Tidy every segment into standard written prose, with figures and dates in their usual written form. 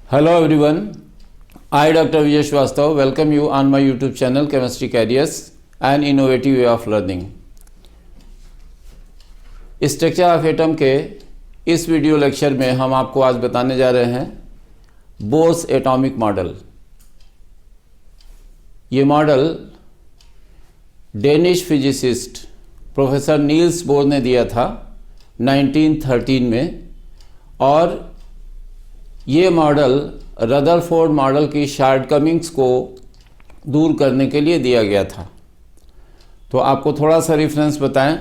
Hello everyone, I Dr. Vijay Srivastav welcome you on my YouTube channel Chemistry Careers and Innovative Way of Learning। Structure of atom के इस video lecture में हम आपको आज बताने जा रहे हैं बोर्स एटॉमिक मॉडल। ये model Danish physicist professor Niels Bohr ने दिया था 1913 में, और ये मॉडल रदरफोर्ड मॉडल की शॉर्टकमिंग्स को दूर करने के लिए दिया गया था। तो आपको थोड़ा सा रेफरेंस बताएं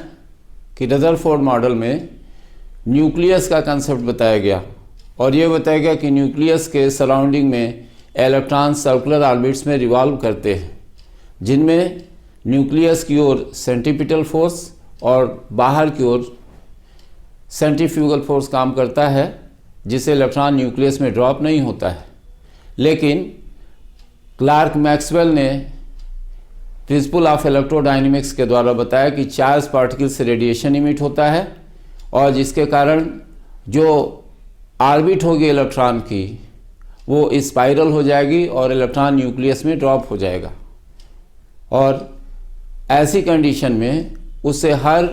कि रदरफोर्ड मॉडल में न्यूक्लियस का कंसेप्ट बताया गया, और ये बताया गया कि न्यूक्लियस के सराउंडिंग में इलेक्ट्रॉन सर्कुलर ऑर्बिट्स में रिवॉल्व करते हैं, जिनमें न्यूक्लियस की ओर सेंट्रीपिटल फोर्स और बाहर की ओर सेंट्रीफ्यूगल फोर्स काम करता है, जिससे इलेक्ट्रॉन न्यूक्लियस में ड्रॉप नहीं होता है। लेकिन क्लार्क मैक्सवेल ने प्रिंसिपल ऑफ इलेक्ट्रोडायनेमिक्स के द्वारा बताया कि चार्ज पार्टिकल से रेडिएशन इमिट होता है, और जिसके कारण जो ऑर्बिट होगी इलेक्ट्रॉन की वो स्पाइरल हो जाएगी और इलेक्ट्रॉन न्यूक्लियस में ड्रॉप हो जाएगा, और ऐसी कंडीशन में उससे हर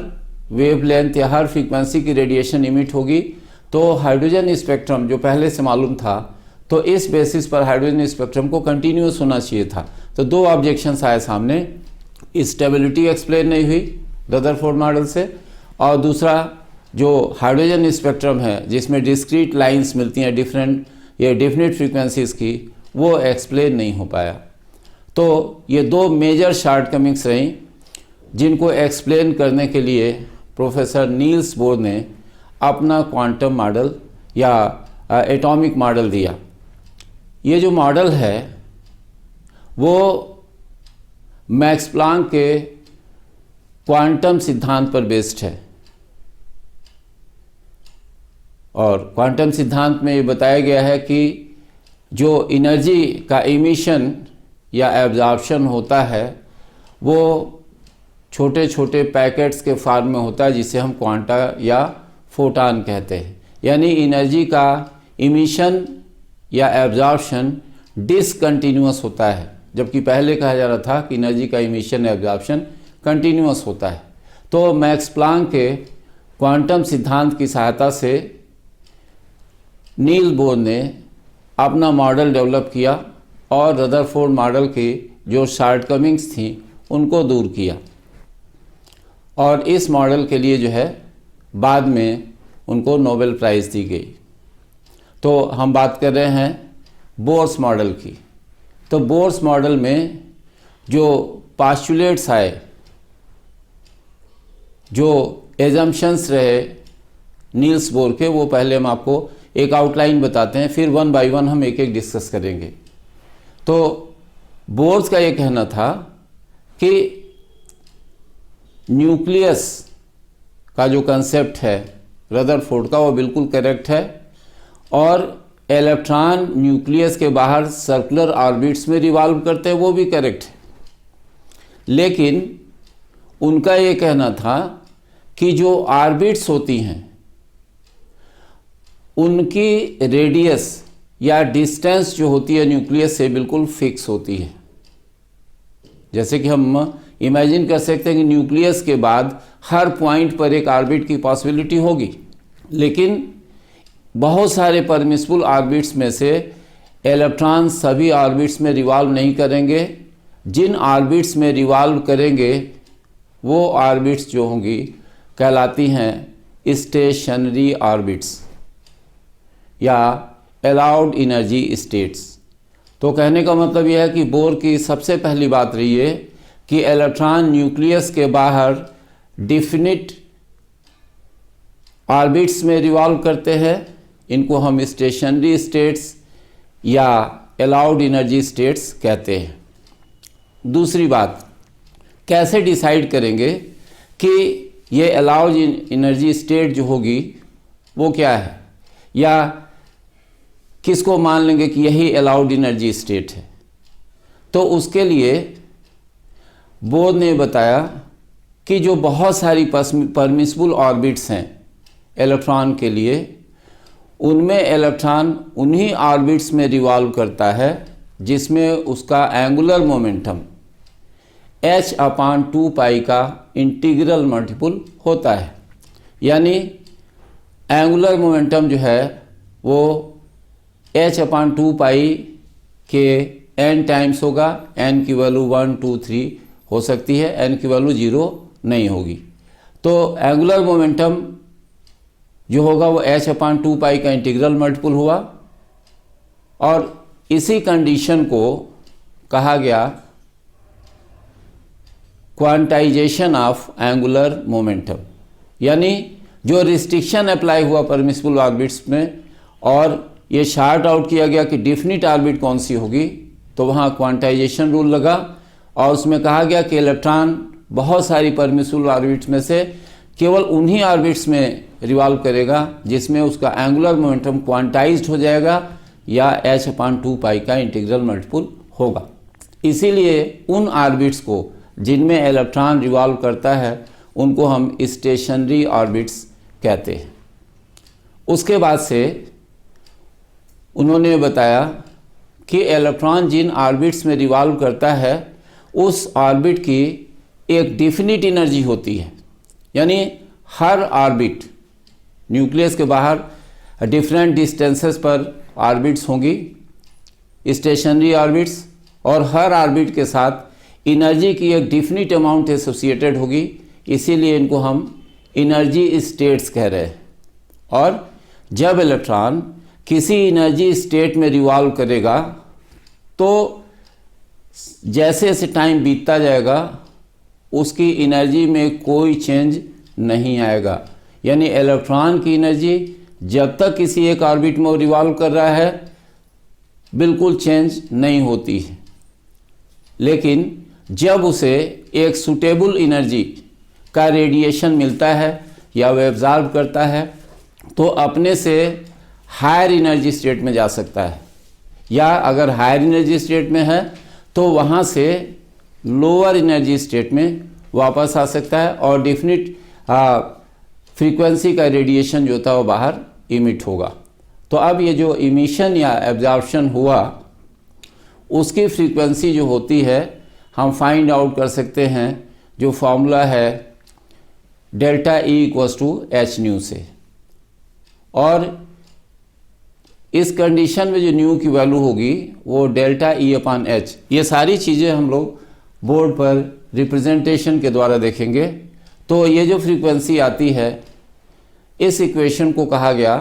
वेवलेंथ या हर फ्रीक्वेंसी की रेडिएशन इमिट होगी। तो हाइड्रोजन स्पेक्ट्रम जो पहले से मालूम था, तो इस बेसिस पर हाइड्रोजन स्पेक्ट्रम को कंटिन्यूस होना चाहिए था। तो दो ऑब्जेक्शंस आए सामने, स्टेबिलिटी एक्सप्लेन नहीं हुई रदरफोर्ड मॉडल से, और दूसरा जो हाइड्रोजन स्पेक्ट्रम है जिसमें डिस्क्रीट लाइंस मिलती हैं डिफरेंट या डेफिनेट फ्रीक्वेंसीज की, वो एक्सप्लेन नहीं हो पाया। तो ये दो मेजर शॉर्टकमिंग्स रहीं जिनको एक्सप्लेन करने के लिए प्रोफेसर नील्स बोर ने अपना क्वांटम मॉडल या एटॉमिक मॉडल दिया। ये जो मॉडल है वो मैक्स प्लैंक के क्वांटम सिद्धांत पर बेस्ड है, और क्वांटम सिद्धांत में ये बताया गया है कि जो एनर्जी का इमिशन या एब्जॉर्प्शन होता है वो छोटे छोटे पैकेट्स के फॉर्म में होता है, जिसे हम क्वांटा या फोटॉन कहते हैं। यानी एनर्जी का इमिशन या एब्जॉर्प्शन डिसकंटिन्यूअस होता है, जबकि पहले कहा जा रहा था कि एनर्जी का इमिशन या एब्जॉर्प्शन कंटिन्यूअस होता है। तो मैक्स प्लैंक के क्वांटम सिद्धांत की सहायता से नील्स बोर ने अपना मॉडल डेवलप किया और रदरफोर्ड मॉडल की जो शॉर्टकमिंग्स थी उनको दूर किया, और इस मॉडल के लिए जो है बाद में उनको नोबेल प्राइज़ दी गई। तो हम बात कर रहे हैं बोर्स मॉडल की। तो बोर्स मॉडल में जो पास्टुलेट्स आए, जो एजम्पशंस रहे नील्स बोर के, वो पहले हम आपको एक आउटलाइन बताते हैं, फिर वन बाय वन हम एक एक डिस्कस करेंगे। तो बोर्स का ये कहना था कि न्यूक्लियस का जो कंसेप्ट है रदरफोर्ड का वो बिल्कुल करेक्ट है, और इलेक्ट्रॉन न्यूक्लियस के बाहर सर्कुलर ऑर्बिट्स में रिवॉल्व करते हैं वो भी करेक्ट है। लेकिन उनका ये कहना था कि जो ऑर्बिट्स होती हैं उनकी रेडियस या डिस्टेंस जो होती है न्यूक्लियस से बिल्कुल फिक्स होती है। जैसे कि हम इमेजिन कर सकते हैं कि न्यूक्लियस के बाद हर पॉइंट पर एक ऑर्बिट की पॉसिबिलिटी होगी, लेकिन बहुत सारे परमिसिबल ऑर्बिट्स में से इलेक्ट्रॉन सभी ऑर्बिट्स में रिवॉल्व नहीं करेंगे। जिन ऑर्बिट्स में रिवॉल्व करेंगे वो ऑर्बिट्स जो होंगी कहलाती हैं स्टेशनरी ऑर्बिट्स या अलाउड एनर्जी स्टेट्स। तो कहने का मतलब यह है कि बोर की सबसे पहली बात रही है कि इलेक्ट्रॉन न्यूक्लियस के बाहर डिफिनिट ऑर्बिट्स में रिवॉल्व करते हैं, इनको हम स्टेशनरी स्टेट्स या अलाउड एनर्जी स्टेट्स कहते हैं। दूसरी बात, कैसे डिसाइड करेंगे कि ये अलाउड एनर्जी स्टेट जो होगी वो क्या है, या किसको मान लेंगे कि यही अलाउड एनर्जी स्टेट है। तो उसके लिए बोर ने बताया कि जो बहुत सारी परमिसिबल ऑर्बिट्स हैं इलेक्ट्रॉन के लिए, उनमें इलेक्ट्रॉन उन्हीं ऑर्बिट्स में रिवॉल्व करता है जिसमें उसका एंगुलर मोमेंटम h/2 पाई का इंटीग्रल मल्टीपल होता है। यानी एंगुलर मोमेंटम जो है वो h/2 पाई के n टाइम्स होगा। n की वैल्यू 1, 2, 3 हो सकती है, n की वैल्यू 0 नहीं होगी। तो एंगुलर मोमेंटम जो होगा वो h/2 पाई का इंटीग्रल मल्टीपल हुआ, और इसी कंडीशन को कहा गया क्वांटाइजेशन ऑफ एंगुलर मोमेंटम। यानी जो रिस्ट्रिक्शन अप्लाई हुआ परमिसिबल ऑर्बिट्स में और ये शार्ट आउट किया गया कि डिफिनिट ऑर्बिट कौन सी होगी, तो वहाँ क्वांटाइजेशन रूल लगा और उसमें कहा गया कि इलेक्ट्रॉन बहुत सारी परमिसिबल ऑर्बिट्स में से केवल उन्हीं ऑर्बिट्स में रिवॉल्व करेगा जिसमें उसका एंगुलर मोमेंटम क्वांटाइज्ड हो जाएगा या h/2 पाई का इंटीग्रल मल्टीपल होगा। इसीलिए उन ऑर्बिट्स को जिनमें इलेक्ट्रॉन रिवॉल्व करता है उनको हम स्टेशनरी ऑर्बिट्स कहते हैं। उसके बाद से उन्होंने बताया कि इलेक्ट्रॉन जिन ऑर्बिट्स में रिवॉल्व करता है उस ऑर्बिट की एक डिफिनिट एनर्जी होती है। यानी हर ऑर्बिट, न्यूक्लियस के बाहर डिफरेंट डिस्टेंसेस पर ऑर्बिट्स होंगी, स्टेशनरी ऑर्बिट्स, और हर ऑर्बिट के साथ एनर्जी की एक डिफिनिट अमाउंट एसोसिएटेड होगी। इसीलिए इनको हम एनर्जी स्टेट्स कह रहे हैं। और जब इलेक्ट्रॉन किसी एनर्जी स्टेट में रिवॉल्व करेगा तो जैसे जैसे टाइम बीतता जाएगा उसकी एनर्जी में कोई चेंज नहीं आएगा। यानी इलेक्ट्रॉन की एनर्जी जब तक किसी एक ऑर्बिट में रिवॉल्व कर रहा है बिल्कुल चेंज नहीं होती है, लेकिन जब उसे एक सूटेबल एनर्जी का रेडिएशन मिलता है या वो एब्जॉर्ब करता है तो अपने से हायर एनर्जी स्टेट में जा सकता है, या अगर हायर एनर्जी स्टेट में है तो वहाँ से लोअर एनर्जी स्टेट में वापस आ सकता है और डिफिनिट फ्रीक्वेंसी का रेडिएशन जो था वो बाहर इमिट होगा। तो अब ये जो इमिशन या एब्जॉर्प्शन हुआ उसकी फ्रीक्वेंसी जो होती है हम फाइंड आउट कर सकते हैं, जो फॉर्मूला है डेल्टा E = h से। और इस कंडीशन में जो न्यू की वैल्यू होगी वो डेल्टा E/h। ये सारी चीज़ें हम लोग बोर्ड पर रिप्रेजेंटेशन के द्वारा देखेंगे। तो ये जो फ्रीक्वेंसी आती है इस इक्वेशन को कहा गया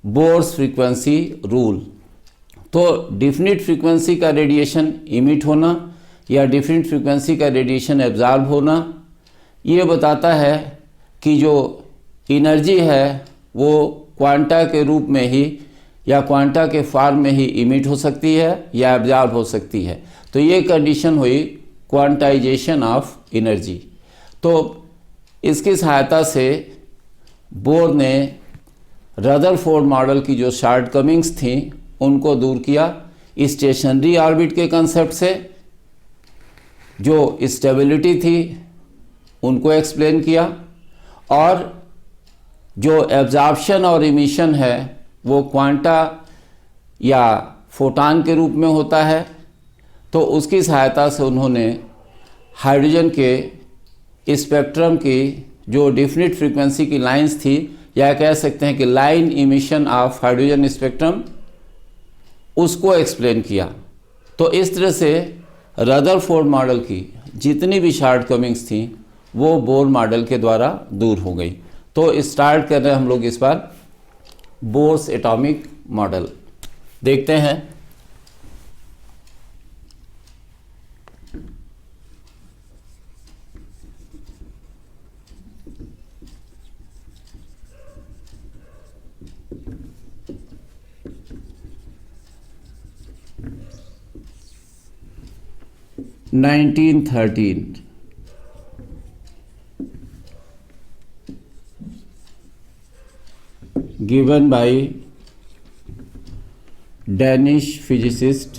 बोर्स फ्रीक्वेंसी रूल। तो डिफिनिट फ्रीक्वेंसी का रेडिएशन इमिट होना या डिफिनिट फ्रीक्वेंसी का रेडिएशन एब्जॉर्ब होना ये बताता है कि जो एनर्जी है वो क्वांटा के रूप में ही या क्वांटा के फॉर्म में ही इमिट हो सकती है या एब्जॉर्ब हो सकती है। तो ये कंडीशन हुई क्वांटाइजेशन ऑफ एनर्जी। तो इसकी सहायता से बोर ने रदरफोर्ड मॉडल की जो शॉर्टकमिंग्स थी उनको दूर किया। स्टेशनरी ऑर्बिट के कंसेप्ट से जो स्टेबिलिटी थी उनको एक्सप्लेन किया, और जो एब्जॉर्प्शन और इमिशन है वो क्वांटा या फोटॉन के रूप में होता है। तो उसकी सहायता से उन्होंने हाइड्रोजन के स्पेक्ट्रम की जो डिफिनिट फ्रीक्वेंसी की लाइंस थी, या कह सकते हैं कि line emission of hydrogen spectrum, उसको एक्सप्लेन किया। तो इस तरह से रदरफोर्ड मॉडल की जितनी भी शॉर्टकमिंग्स थी वो बोर मॉडल के द्वारा दूर हो गई। तो स्टार्ट कर रहे हैं हम लोग इस बार बोर्स एटॉमिक मॉडल। देखते हैं। (1913) given by Danish physicist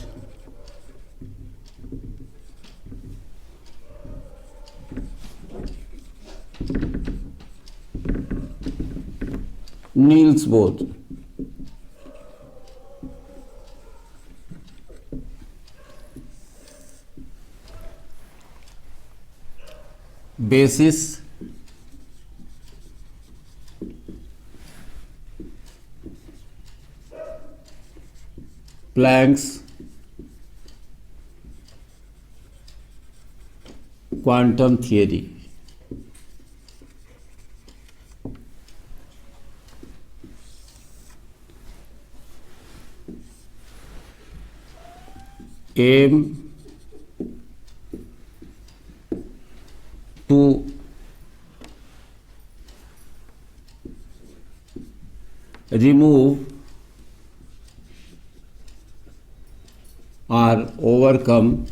Niels Bohr। basis Planck's quantum theory. Aim to remove or overcome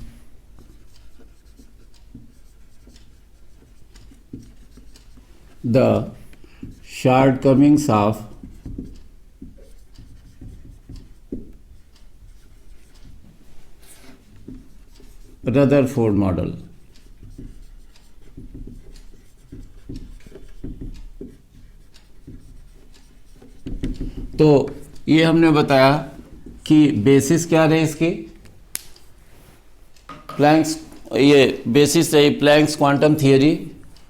the shortcomings of Rutherford model. तो ये हमने बताया कि बेसिस क्या रहे इसके, प्लैंक्स, ये बेसिस रही प्लैंक्स क्वांटम थियरी।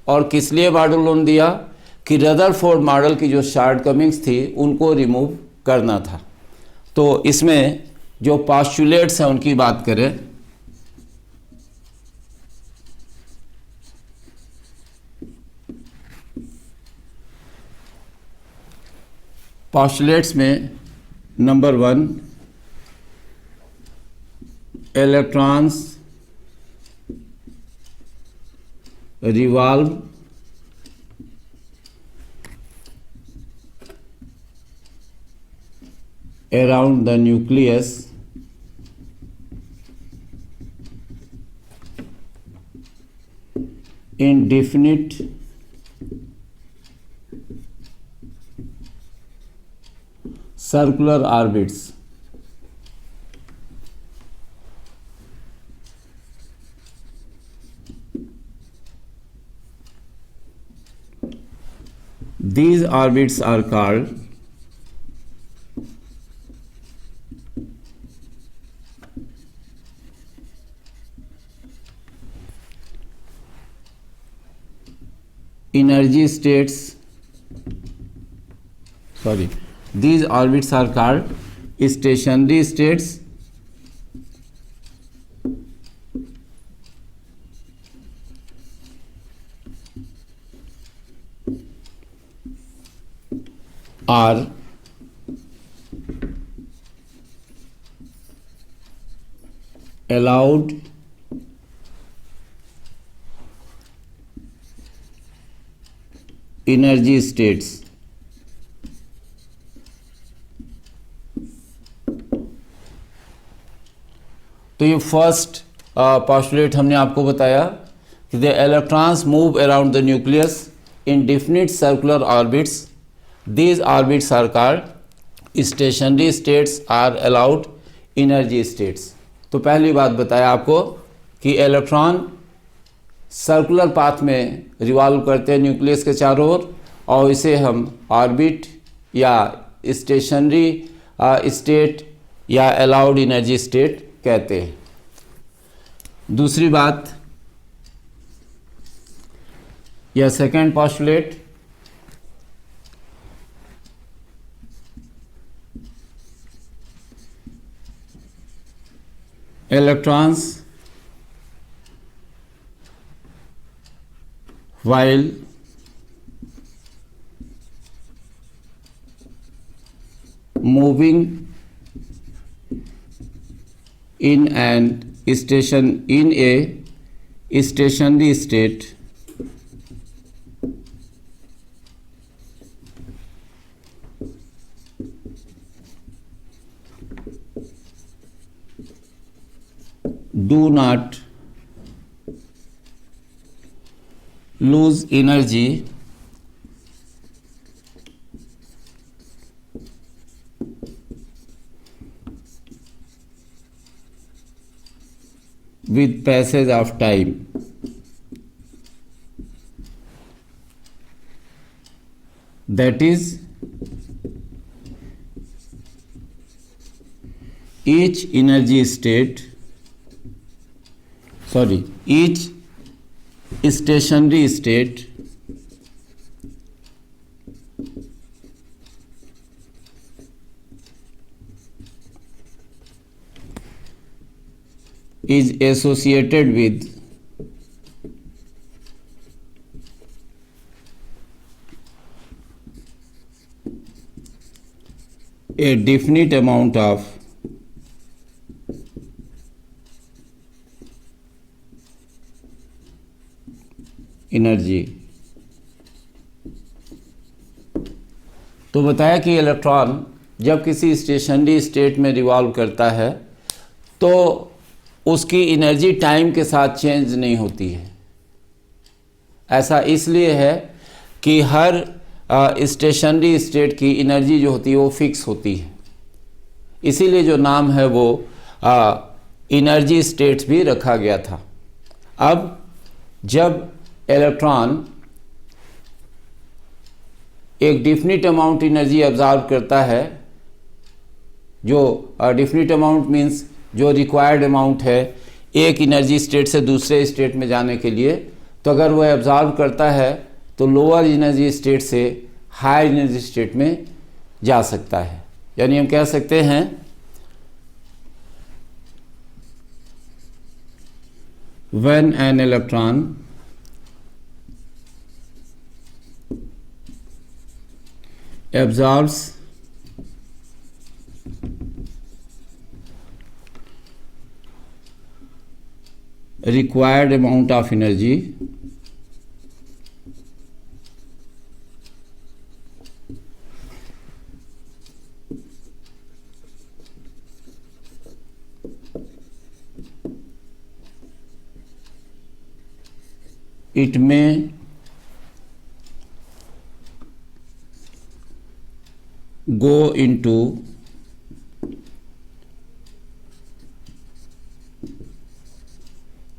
और किस लिए मॉडल उन्होंने दिया कि रदरफोर्ड मॉडल की जो शॉर्टकमिंग्स थी उनको रिमूव करना था। तो इसमें जो पोस्टुलेट्स हैं उनकी बात करें, पोस्टुलेट्स में number 1, electrons revolve around the nucleus in definite circular orbits. These orbits are called energy states. These orbits are called stationary states are allowed energy states. तो ये फर्स्ट पोस्टुलेट हमने आपको बताया कि the electrons move around the nucleus in definite circular orbits. These orbits are called stationary states are allowed energy states. तो पहली बात बताया आपको कि इलेक्ट्रॉन सर्कुलर पाथ में रिवॉल्व करते हैं न्यूक्लियस के चारों ओर, और इसे हम ऑर्बिट या स्टेशनरी स्टेट या अलाउड एनर्जी स्टेट कहते हैं. दूसरी बात या second postulate, electrons while moving in a stationary state do not lose energy with passage of time. That is, each energy state, each stationary state is associated with a definite amount of energy. तो बताया कि electron जब किसी stationery state में revolve करता है तो उसकी एनर्जी टाइम के साथ चेंज नहीं होती है। ऐसा इसलिए है कि हर स्टेशनरी स्टेट की एनर्जी जो होती है वो फिक्स होती है, इसीलिए जो नाम है वो एनर्जी स्टेट्स भी रखा गया था। अब जब इलेक्ट्रॉन एक डिफिनिट अमाउंट एनर्जी एब्जॉर्ब करता है, जो डिफिनिट अमाउंट मीन्स जो रिक्वायर्ड अमाउंट है एक एनर्जी स्टेट से दूसरे स्टेट में जाने के लिए, तो अगर वह एब्जॉर्ब करता है तो लोअर एनर्जी स्टेट से हायर एनर्जी स्टेट में जा सकता है। यानी हम कह सकते हैं when an electron absorbs required amount of energy it may go into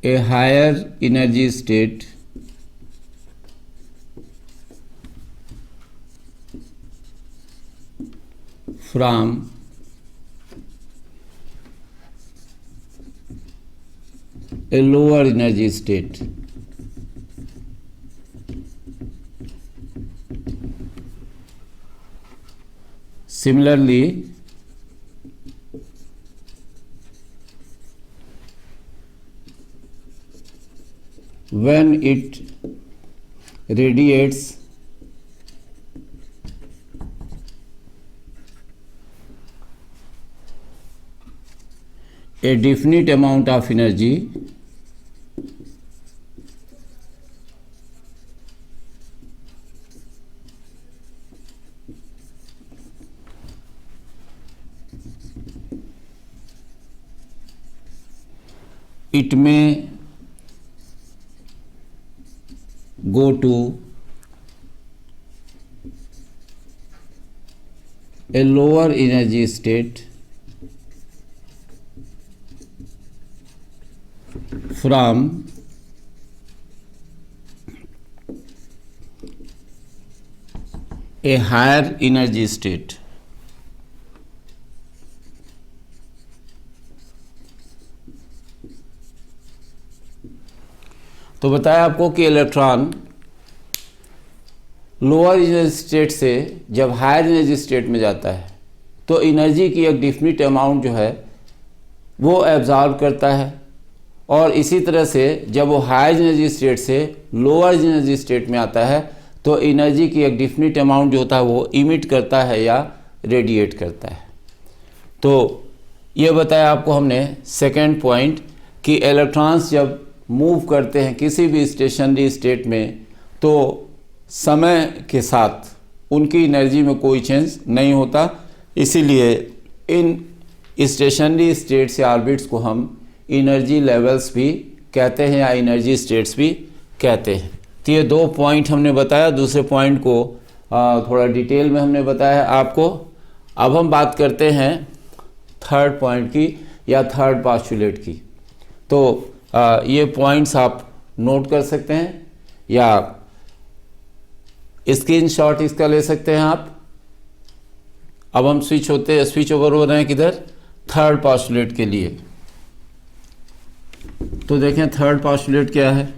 a higher energy state from a lower energy state. Similarly, when it radiates a definite amount of energy it may go to a lower energy state from a higher energy state. तो बताया आपको कि electron lower energy state से जब higher energy state में जाता है तो एनर्जी की एक डिफिनिट अमाउंट जो है वो एब्जॉर्ब करता है, और इसी तरह से जब वो हायर एनर्जी स्टेट से लोअर एनर्जी स्टेट में आता है तो एनर्जी की एक डिफिनिट अमाउंट जो होता है वो इमिट करता है या रेडिएट करता है। तो ये बताया आपको हमने सेकेंड पॉइंट कि इलेक्ट्रॉन्स जब मूव करते हैं किसी भी स्टेशनरी स्टेट में तो समय के साथ उनकी एनर्जी में कोई चेंज नहीं होता, इसीलिए इन स्टेशनरी स्टेट्स या ऑर्बिट्स को हम एनर्जी लेवल्स भी कहते हैं या एनर्जी स्टेट्स भी कहते हैं। तो ये दो पॉइंट हमने बताया, दूसरे पॉइंट को थोड़ा डिटेल में हमने बताया आपको। अब हम बात करते हैं थर्ड पॉइंट की या थर्ड पोस्टुलेट की। तो ये पॉइंट्स आप नोट कर सकते हैं या स्क्रीनशॉट इसका ले सकते हैं आप। अब हम स्विच ओवर हो रहे हैं किधर, थर्ड पोस्टुलेट के लिए। तो देखें थर्ड पोस्टुलेट क्या है।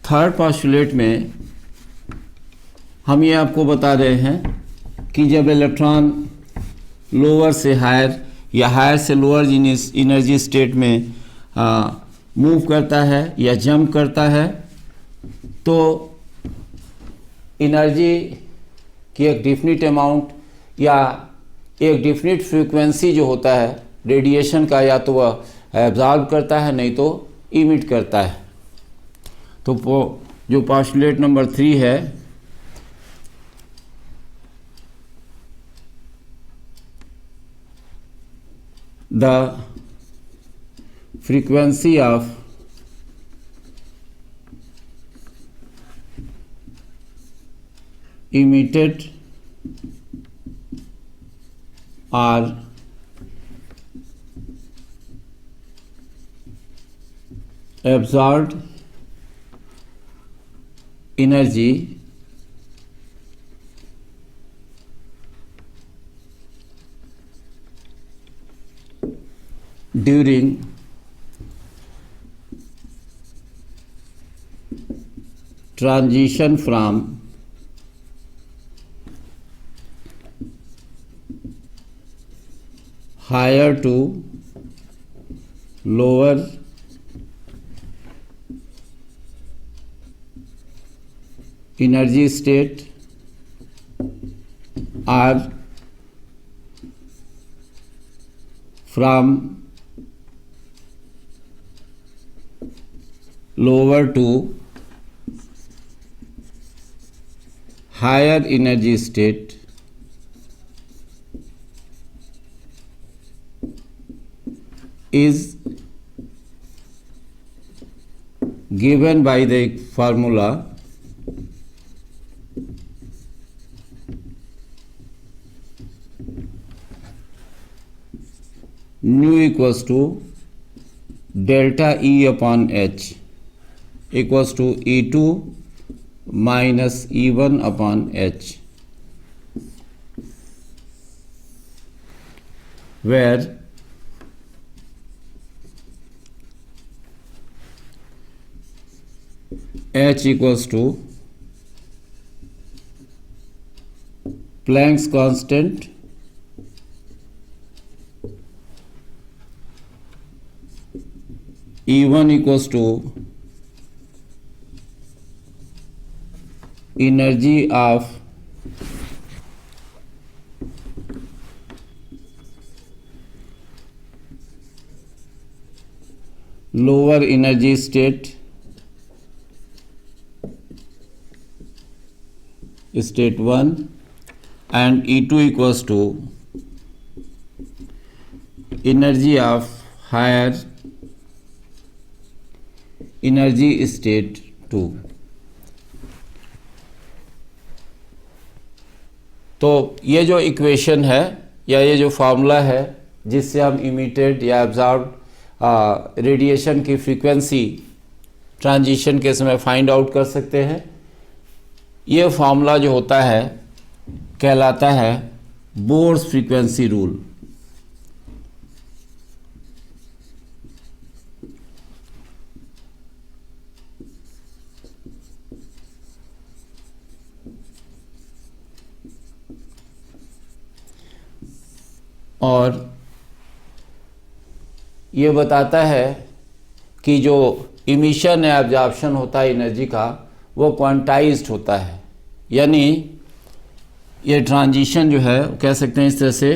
थर्ड पोस्टुलेट में हम ये आपको बता रहे हैं कि जब इलेक्ट्रॉन लोअर से हायर या हायर से लोअर एनर्जी स्टेट में मूव करता है या जंप करता है तो एनर्जी की एक डिफिनिट अमाउंट या एक डिफिनिट फ्रीक्वेंसी जो होता है रेडिएशन का, या तो वह एब्जॉर्ब करता है नहीं तो इमिट करता है। तो जो पोस्टुलेट नंबर 3 है, the frequency of emitted or absorbed energy during transition from higher to lower energy state or from lower to higher energy state is given by the formula nu equals to delta E upon H equals to E2 minus E1 upon H, where H equals to Planck's constant E1 equals to energy of lower energy state state 1 and E2 equals to energy of higher energy state 2। तो ये जो equation है या ये जो formula है जिससे हम इमिटेड या एब्जॉर्ब रेडिएशन की फ्रीक्वेंसी ट्रांजिशन के समय फाइंड आउट कर सकते हैं, ये फार्मूला जो होता है कहलाता है बोर्स फ्रीक्वेंसी रूल। और ये बताता है कि जो इमिशन या एब्जॉर्प्शन होता है एनर्जी का वो क्वांटाइज्ड होता है, यानी ये ट्रांजिशन जो है कह सकते हैं इस तरह से,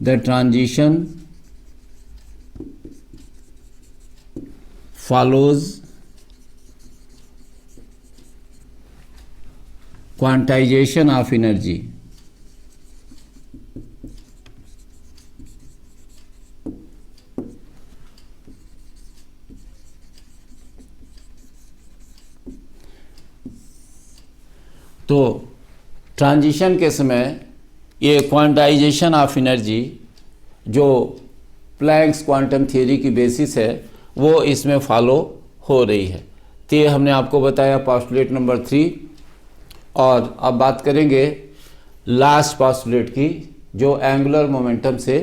the transition follows quantization of energy. तो ट्रांजिशन के समय ये क्वांटाइजेशन ऑफ एनर्जी जो प्लैंक्स क्वांटम थियरी की बेसिस है वो इसमें फॉलो हो रही है। तो ये हमने आपको बताया पोस्टुलेट नंबर 3, और अब बात करेंगे लास्ट पोस्टुलेट की जो एंगुलर मोमेंटम से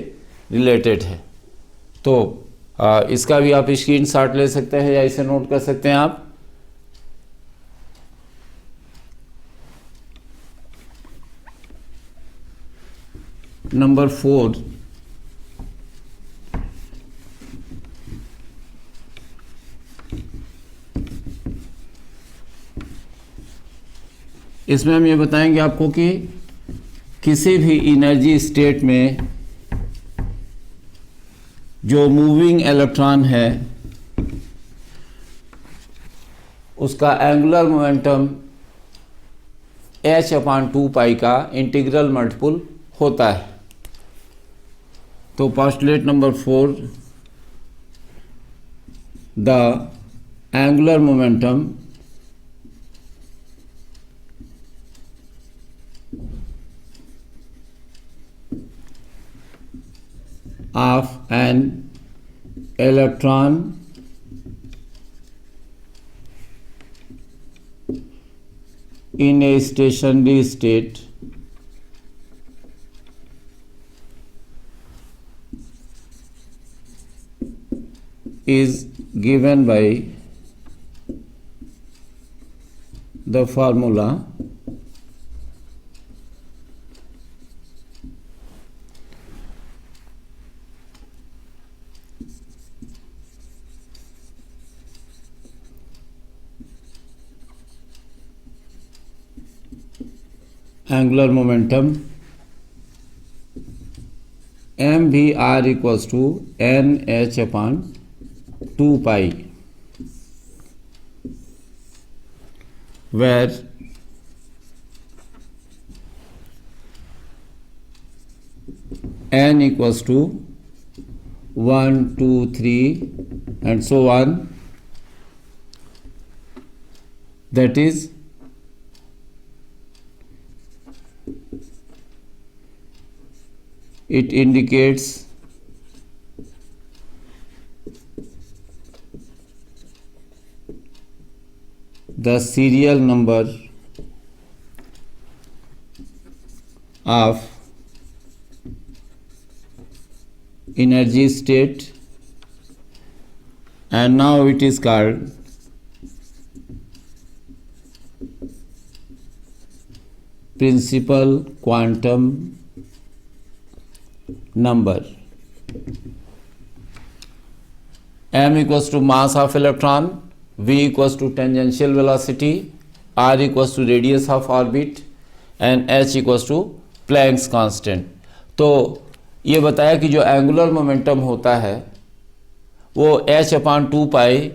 रिलेटेड है। तो इसका भी आप स्क्रीनशॉट ले सकते हैं या इसे नोट कर सकते हैं आप। नंबर 4, इसमें हम ये बताएंगे आपको कि किसी भी एनर्जी स्टेट में जो मूविंग इलेक्ट्रॉन है उसका एंगुलर मोमेंटम h/2 का इंटीग्रल मल्टीपल होता है। तो postulate number 4, the angular momentum of an electron in a stationary state is given by the formula angular momentum mvr equals to nh/2 where n equals to 1, 2, 3 and so on, that is it indicates the serial number of energy state, and now it is called principal quantum number. m equals to mass of electron, v equals to tangential velocity, r equals to radius of orbit and h equals to Planck's constant. तो ये बताया कि जो angular momentum होता है वो h/2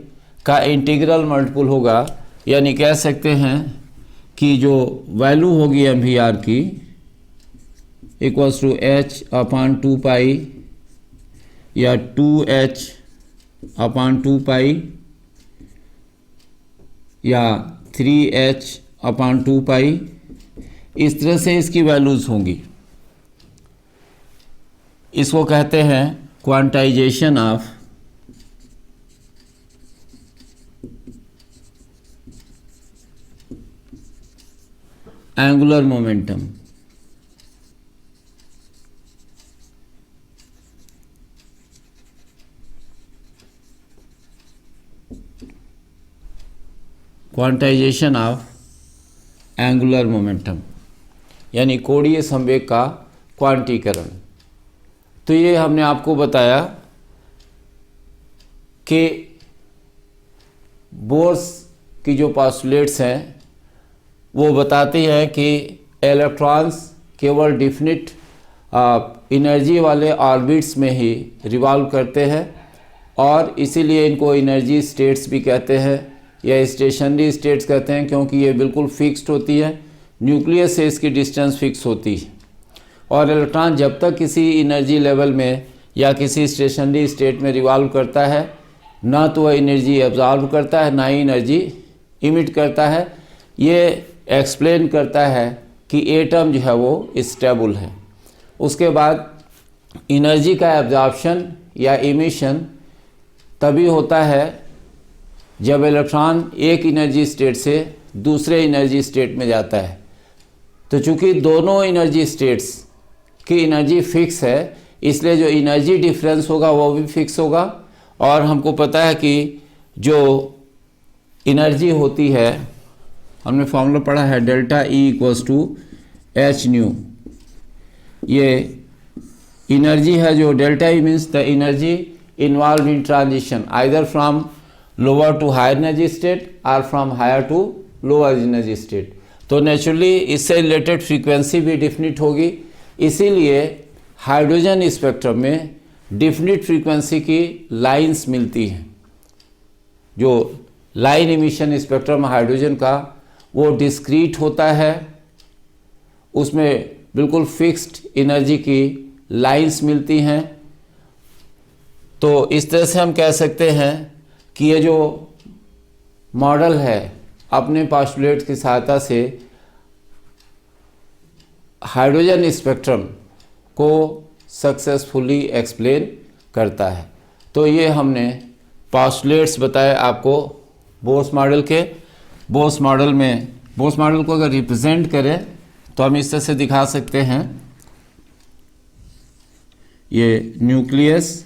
का integral multiple होगा, यानी कह सकते हैं कि जो वैल्यू होगी mvr की इक्वल्स टू h/2 या 2h/2 या 3h/2, इस तरह से इसकी वैल्यूज़ होंगी। इसको कहते हैं quantization of angular momentum. Quantization of angular momentum यानी कोणीय संवेग का क्वांटीकरण। तो ये हमने आपको बताया कि बोर्स की जो पोस्टुलेट्स हैं वो बताते हैं कि इलेक्ट्रॉन्स केवल डिफिनिट एनर्जी वाले ऑर्बिट्स में ही रिवॉल्व करते हैं और इसीलिए इनको एनर्जी स्टेट्स भी कहते हैं या स्टेशनरी स्टेट्स कहते हैं, क्योंकि ये बिल्कुल फिक्स्ड होती है, न्यूक्लियस से इसकी डिस्टेंस फिक्स होती है और इलेक्ट्रॉन जब तक किसी एनर्जी लेवल में या किसी स्टेशनरी स्टेट में रिवॉल्व करता है ना तो वह एनर्जी एब्जॉर्ब करता है ना ही एनर्जी इमिट करता है। ये एक्सप्लेन करता है कि एटम जो है वो स्टेबल है। उसके बाद एनर्जी का एब्जॉर्प्शन या इमिशन तभी होता है जब इलेक्ट्रॉन एक एनर्जी स्टेट से दूसरे एनर्जी स्टेट में जाता है। तो चूंकि दोनों एनर्जी स्टेट्स की एनर्जी फिक्स है इसलिए जो एनर्जी डिफरेंस होगा वो भी फिक्स होगा और हमको पता है कि जो एनर्जी होती है, हमने फॉर्मूला पढ़ा है delta E equals to h nu. ये एनर्जी है जो delta E means the energy involve in transition either from lower to higher energy state और from higher to lower energy state. तो नेचुरली इससे रिलेटेड फ्रीक्वेंसी भी definite होगी, इसीलिए hydrogen spectrum में डिफिनिट फ्रीक्वेंसी की लाइंस मिलती हैं। जो लाइन इमिशन स्पेक्ट्रम हाइड्रोजन का वो डिस्क्रीट होता है, उसमें बिल्कुल फिक्स्ड एनर्जी की लाइंस मिलती हैं। तो इस तरह से हम कह सकते हैं कि ये जो मॉडल है अपने पोस्टुलेट की सहायता से हाइड्रोजन स्पेक्ट्रम को सक्सेसफुली एक्सप्लेन करता है। तो ये हमने पोस्टुलेट्स बताए आपको बोर्स मॉडल के। बोर्स मॉडल में बोर्स मॉडल को अगर रिप्रेजेंट करें तो हम इस तरह से दिखा सकते हैं, ये न्यूक्लियस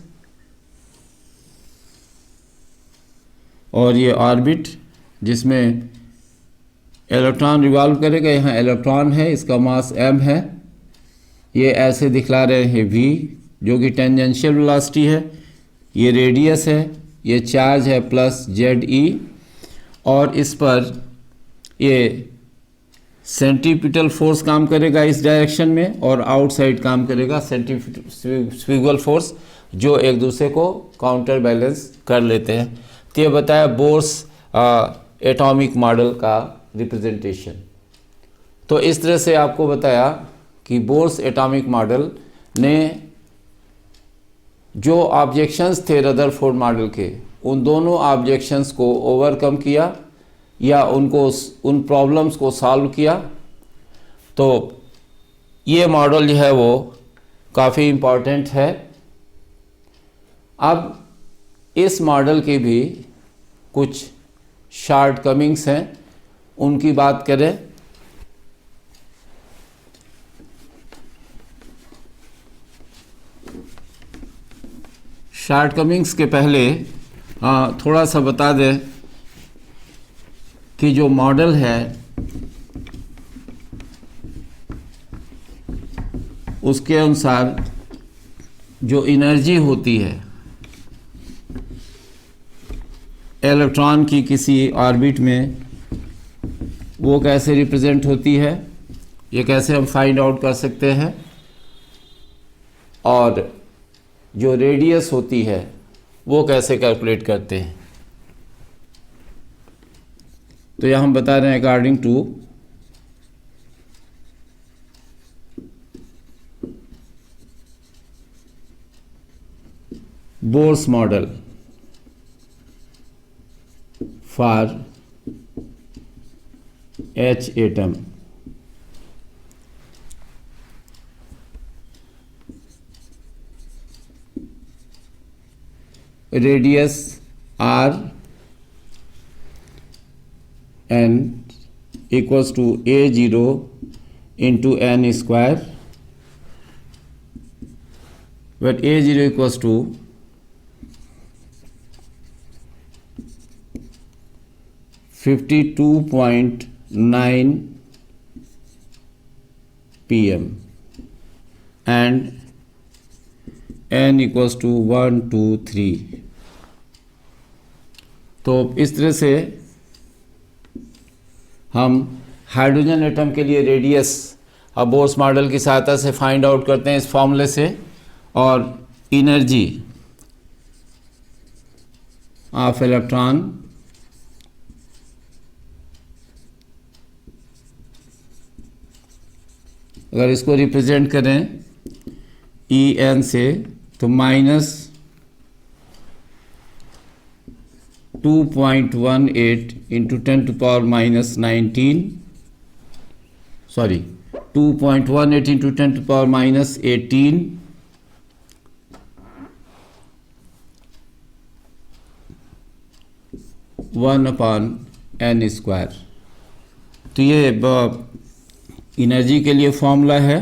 और ये ऑर्बिट जिसमें इलेक्ट्रॉन रिवॉल्व करेगा, यहाँ इलेक्ट्रॉन है, इसका मास m है। ये ऐसे दिखला रहे हैं v जो कि टेंजेंशियल वेलोसिटी है, ये रेडियस है, ये चार्ज है प्लस ZE, और इस पर ये सेंट्रीपिटल फोर्स काम करेगा इस डायरेक्शन में और आउटसाइड काम करेगा सेंट्रीफ्यूगल फोर्स, जो एक दूसरे को काउंटर बैलेंस कर लेते हैं। तो ये बताया बोर्स एटॉमिक मॉडल का रिप्रेजेंटेशन। तो इस तरह से आपको बताया कि बोर्स एटॉमिक मॉडल ने जो ऑब्जेक्शंस थे रदरफोर्ड मॉडल के, उन दोनों ऑब्जेक्शंस को ओवरकम किया या उन प्रॉब्लम्स को सॉल्व किया। तो ये मॉडल जो है वो काफ़ी इम्पॉर्टेंट है। अब इस मॉडल के भी कुछ शॉर्टकमिंग्स हैं, उनकी बात करें। शॉर्टकमिंग्स के पहले थोड़ा सा बता दें कि जो मॉडल है उसके अनुसार जो एनर्जी होती है इलेक्ट्रॉन की किसी ऑर्बिट में, वो कैसे रिप्रेजेंट होती है, ये कैसे हम फाइंड आउट कर सकते हैं। और जो रेडियस होती है वो कैसे कैलकुलेट करते हैं। तो यह हम बता रहे हैं according to Bohr's model for H atom, radius R n equals to A0 into n square, where A0 equals to 52.9 pm and n equals to 1 2 3। तो इस तरह से हम हाइड्रोजन एटम के लिए रेडियस अब बोर्स मॉडल की सहायता से फाइंड आउट करते हैं इस फॉर्मूले से। और एनर्जी ऑफ इलेक्ट्रॉन अगर इसको रिप्रेजेंट करें En से, तो minus 2.18 into 10 to power minus 19, sorry 2.18 into 10 to power minus 18 1/n²। तो ये एनर्जी के लिए फॉर्मूला है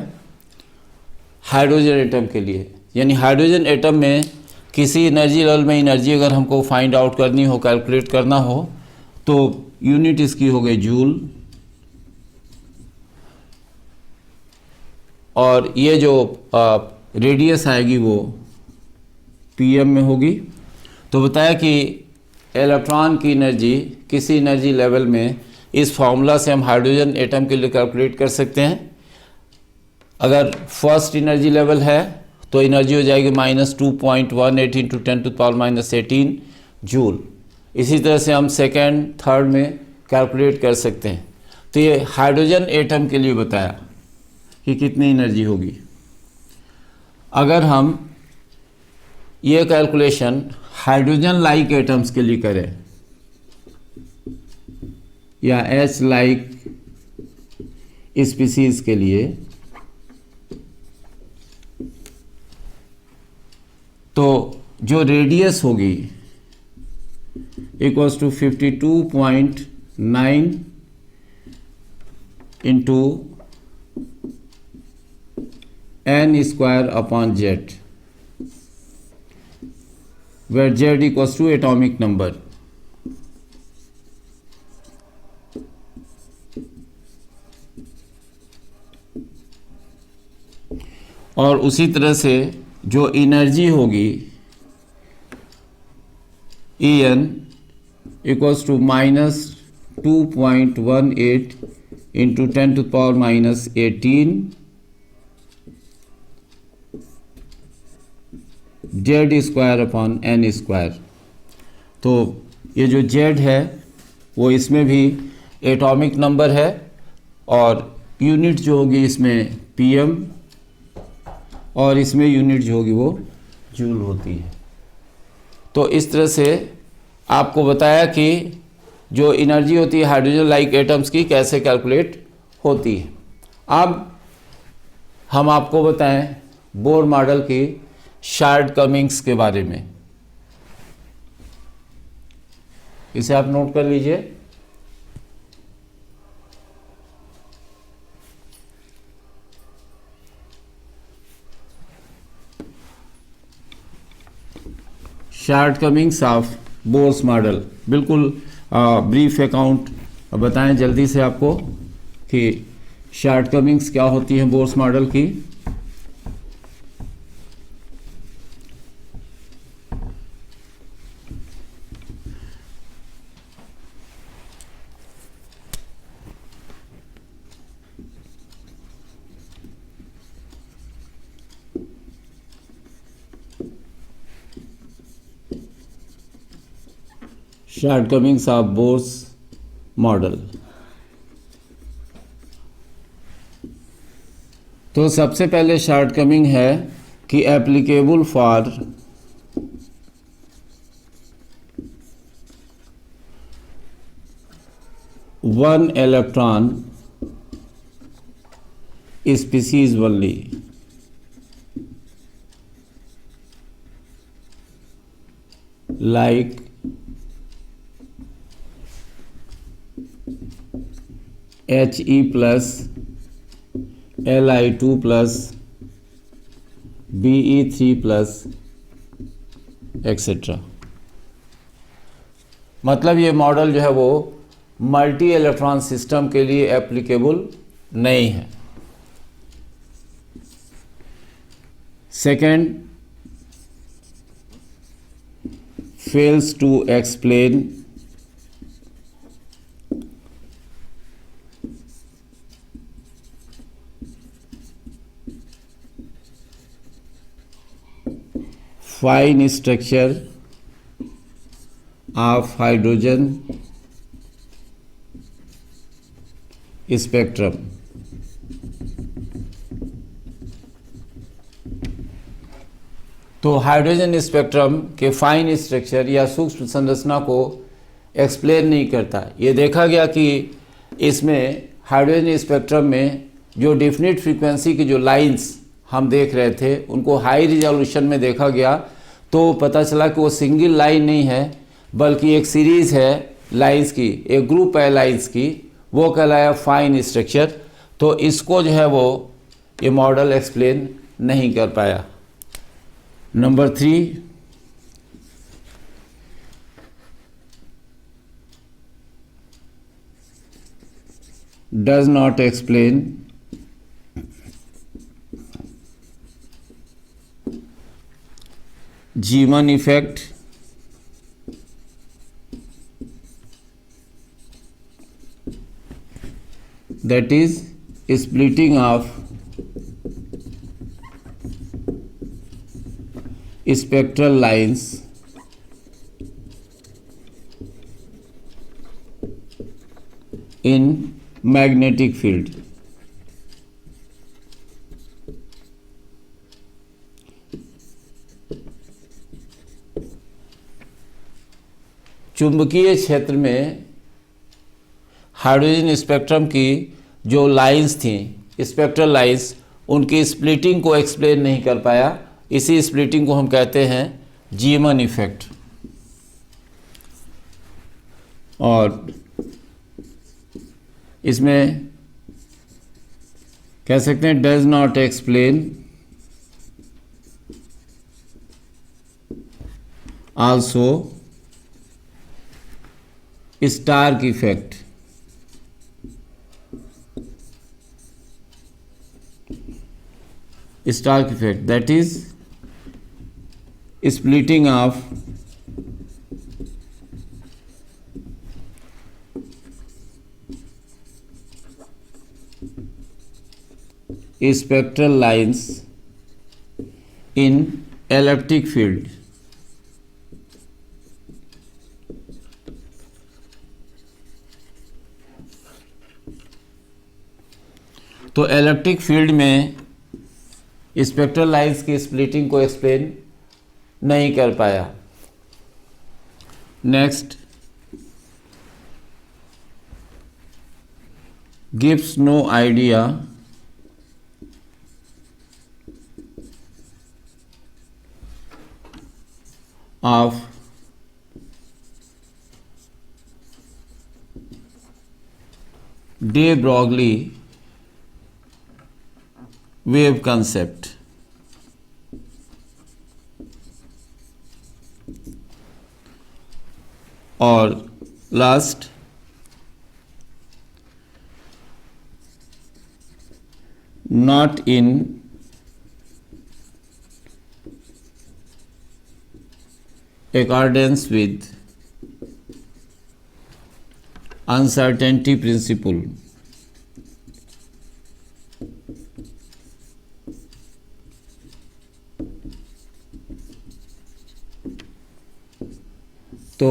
हाइड्रोजन एटम के लिए। यानी हाइड्रोजन एटम में किसी एनर्जी लेवल में एनर्जी अगर हमको फाइंड आउट करनी हो, कैलकुलेट करना हो, तो यूनिट इसकी हो गई जूल, और ये जो रेडियस आएगी वो पीएम में होगी। तो बताया कि इलेक्ट्रॉन की एनर्जी किसी एनर्जी लेवल में इस फॉर्मूला से हम हाइड्रोजन एटम के लिए कैलकुलेट कर सकते हैं। अगर फर्स्ट एनर्जी लेवल है तो एनर्जी हो जाएगी -2.18 इंटू 10⁻⁻18 जूल। इसी तरह से हम सेकेंड थर्ड में कैलकुलेट कर सकते हैं। तो ये हाइड्रोजन एटम के लिए बताया कि कितनी एनर्जी होगी। अगर हम ये कैलकुलेशन हाइड्रोजन लाइक एटम्स के लिए करें या H लाइक स्पीसीज के लिए, तो जो रेडियस होगी equals to 52.9 into n² z, where z equals to atomic number। और उसी तरह से जो एनर्जी होगी En equals to -2.18 into 10⁻⁻18 z² n²। तो ये जो z है वो इसमें भी एटॉमिक नंबर है और यूनिट जो होगी इसमें pm और इसमें यूनिट जो होगी वो जूल होती है। तो इस तरह से आपको बताया कि जो एनर्जी होती है हाइड्रोजन लाइक एटम्स की कैसे कैलकुलेट होती है। अब हम आपको बताएं बोर मॉडल की शॉर्टकमिंग्स के बारे में। इसे आप नोट कर लीजिए। शॉर्टकमिंग्स ऑफ बोर्स मॉडल, बिल्कुल ब्रीफ अकाउंट बताएं जल्दी से आपको कि शॉर्टकमिंग्स क्या होती हैं बोर्स मॉडल की। Shortcomings of Bohr's model. तो सबसे पहले शॉर्टकमिंग है कि applicable for one electron species only. Like He plus Li2 plus Be3 plus etcetera. मतलब ये मॉडल जो है वो मल्टी इलेक्ट्रॉन सिस्टम के लिए एप्लीकेबल नहीं है। Second, fails to explain fine structure of hydrogen spectrum। तो हाइड्रोजन स्पेक्ट्रम के फाइन स्ट्रक्चर या सूक्ष्म संरचना को एक्सप्लेन नहीं करता। ये देखा गया कि इसमें हाइड्रोजन स्पेक्ट्रम में जो डिफिनिट फ्रीक्वेंसी की जो लाइंस हम देख रहे थे उनको हाई रिजोल्यूशन में देखा गया, तो पता चला कि वो सिंगल लाइन नहीं है बल्कि एक सीरीज़ है लाइंस की, एक ग्रुप है लाइंस की, वो कहलाया फाइन स्ट्रक्चर। तो इसको जो है वो ये मॉडल एक्सप्लेन नहीं कर पाया। Number 3, does not explain Zeeman effect, that is splitting of spectral lines in magnetic field. चुंबकीय क्षेत्र में हाइड्रोजन स्पेक्ट्रम की जो लाइंस थी, स्पेक्ट्रल लाइंस, उनकी स्प्लिटिंग को एक्सप्लेन नहीं कर पाया। इसी स्प्लिटिंग को हम कहते हैं जीमन इफेक्ट। और इसमें कह सकते हैं does not explain also Stark effect, Stark effect that is splitting of spectral lines in electric field। तो इलेक्ट्रिक फील्ड में स्पेक्ट्रल लाइंस की स्प्लिटिंग को एक्सप्लेन नहीं कर पाया। Next, gives no idea of de Broglie wave concept। और last, not in accordance with uncertainty principle। तो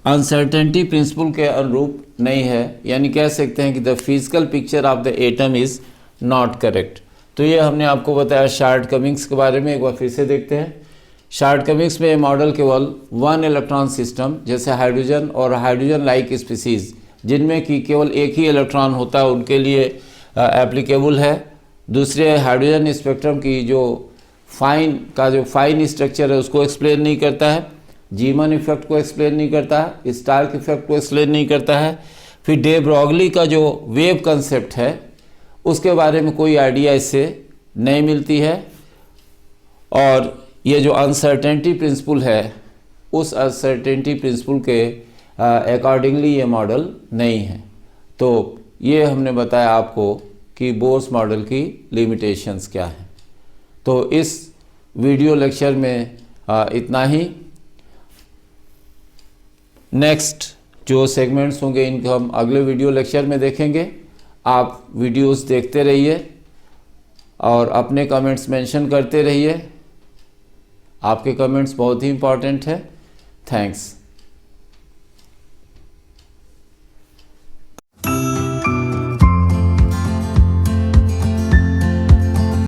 uncertainty principle के अनुरूप नहीं है, यानी कह सकते हैं कि the physical picture of the atom is not correct. तो ये हमने आपको बताया शॉर्ट कमिंग्स के बारे में। एक बार फिर से देखते हैं। शॉर्ट कमिंग्स में मॉडल केवल वन इलेक्ट्रॉन सिस्टम जैसे हाइड्रोजन और हाइड्रोजन लाइक स्पीसीज जिनमें कि केवल एक ही इलेक्ट्रॉन होता है उनके लिए एप्लीकेबल है। दूसरे हाइड्रोजन स्पेक्ट्रम की जो फाइन स्ट्रक्चर है उसको एक्सप्लेन नहीं करता है, जीमन इफेक्ट को एक्सप्लेन नहीं करता है, स्टार्क इफेक्ट को एक्सप्लेन नहीं करता है। फिर डे ब्रॉगली का जो वेव कंसेप्ट है उसके बारे में कोई आइडिया इससे नहीं मिलती है। और ये जो अनसर्टेनिटी प्रिंसिपल है उस अनसर्टेनिटी प्रिंसिपल के अकॉर्डिंगली ये मॉडल नहीं है। तो ये हमने बताया आपको कि बोर्स मॉडल की लिमिटेशंस क्या हैं। तो इस वीडियो लेक्चर में इतना ही। नेक्स्ट जो सेगमेंट्स होंगे इनको हम अगले वीडियो लेक्चर में देखेंगे। आप वीडियोस देखते रहिए और अपने कमेंट्स मेंशन करते रहिए। आपके कमेंट्स बहुत ही इम्पॉर्टेंट है। थैंक्स।